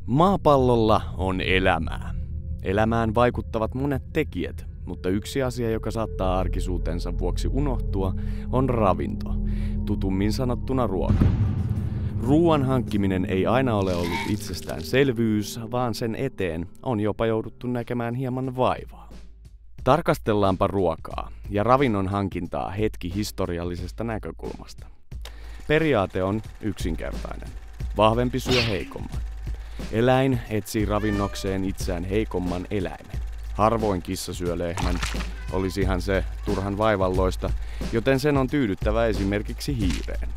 Maapallolla on elämää. Elämään vaikuttavat monet tekijät, mutta yksi asia, joka saattaa arkisuutensa vuoksi unohtua, on ravinto, tutummin sanottuna ruoka. Ruoan hankkiminen ei aina ole ollut itsestäänselvyys, vaan sen eteen on jopa jouduttu näkemään hieman vaivaa. Tarkastellaanpa ruokaa ja ravinnon hankintaa hetki historiallisesta näkökulmasta. Periaate on yksinkertainen. Vahvempi syö heikomman. Eläin etsii ravinnokseen itseään heikomman eläimen. Harvoin kissa syö lehmän, olisihan se turhan vaivalloista, joten sen on tyydyttävä esimerkiksi hiireen.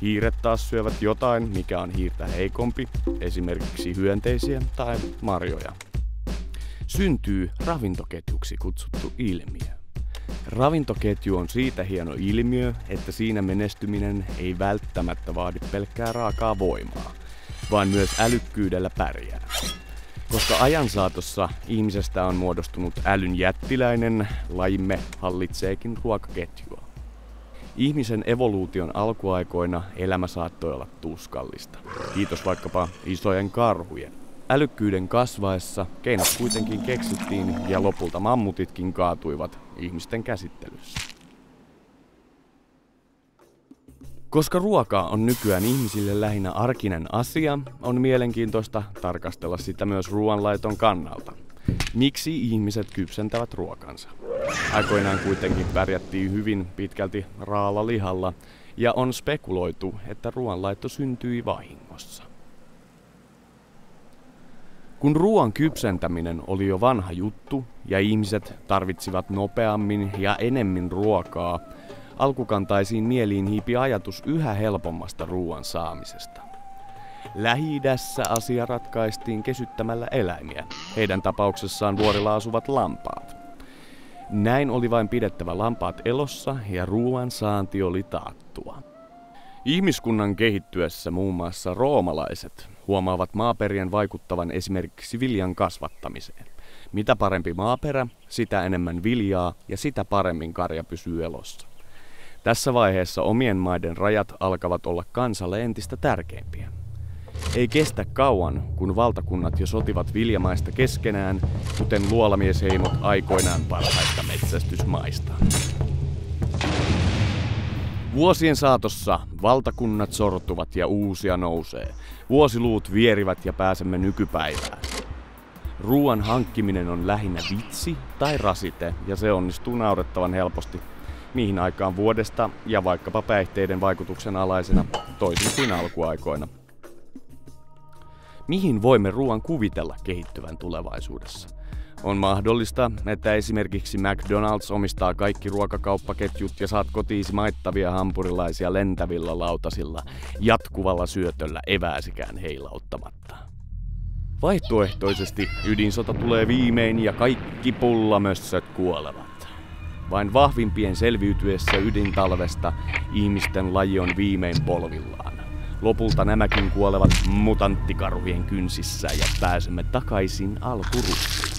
Hiiret taas syövät jotain, mikä on hiirtä heikompi, esimerkiksi hyönteisiä tai marjoja. Syntyy ravintoketjuksi kutsuttu ilmiö. Ravintoketju on siitä hieno ilmiö, että siinä menestyminen ei välttämättä vaadi pelkkää raakaa voimaa, vaan myös älykkyydellä pärjää. Koska ajan saatossa ihmisestä on muodostunut älyn jättiläinen, lajimme hallitseekin ruokaketjua. Ihmisen evoluution alkuaikoina elämä saattoi olla tuskallista. Kiitos vaikkapa isojen karhujen. Älykkyyden kasvaessa keinot kuitenkin keksittiin ja lopulta mammutitkin kaatuivat ihmisten käsittelyssä. Koska ruoka on nykyään ihmisille lähinnä arkinen asia, on mielenkiintoista tarkastella sitä myös ruoanlaiton kannalta. Miksi ihmiset kypsentävät ruokansa? Aikoinaan kuitenkin pärjättiin hyvin pitkälti raalla lihalla ja on spekuloitu, että ruoanlaitto syntyi vahingossa. Kun ruoan kypsentäminen oli jo vanha juttu ja ihmiset tarvitsivat nopeammin ja enemmän ruokaa, alkukantaisiin mieliin hiipi ajatus yhä helpommasta ruoan saamisesta. Lähi-idässä asia ratkaistiin kesyttämällä eläimiä, heidän tapauksessaan vuorilla asuvat lampaat. Näin oli vain pidettävä lampaat elossa ja ruoan saanti oli taattua. Ihmiskunnan kehittyessä muun muassa roomalaiset huomaavat maaperien vaikuttavan esimerkiksi viljan kasvattamiseen. Mitä parempi maaperä, sitä enemmän viljaa ja sitä paremmin karja pysyy elossa. Tässä vaiheessa omien maiden rajat alkavat olla kansalle entistä tärkeimpiä. Ei kestä kauan, kun valtakunnat jo sotivat viljamaista keskenään, kuten luolamiesheimot aikoinaan parhaista metsästysmaista. Vuosien saatossa valtakunnat sortuvat ja uusia nousee. Vuosiluut vierivät ja pääsemme nykypäivään. Ruoan hankkiminen on lähinnä vitsi tai rasite ja se onnistuu naurettavan helposti mihin aikaan vuodesta ja vaikkapa päihteiden vaikutuksen alaisena toisin kuin alkuaikoina. Mihin voimme ruoan kuvitella kehittyvän tulevaisuudessa? On mahdollista, että esimerkiksi McDonald's omistaa kaikki ruokakauppaketjut ja saat kotiisi maittavia hampurilaisia lentävillä lautasilla jatkuvalla syötöllä evääsikään heilauttamatta. Vaihtoehtoisesti ydinsota tulee viimein ja kaikki pullamössöt kuolevat. Vain vahvimpien selviytyessä ydintalvesta ihmisten laji on viimein polvillaan. Lopulta nämäkin kuolevat mutanttikarhujen kynsissä ja pääsemme takaisin alkuruuhtiin.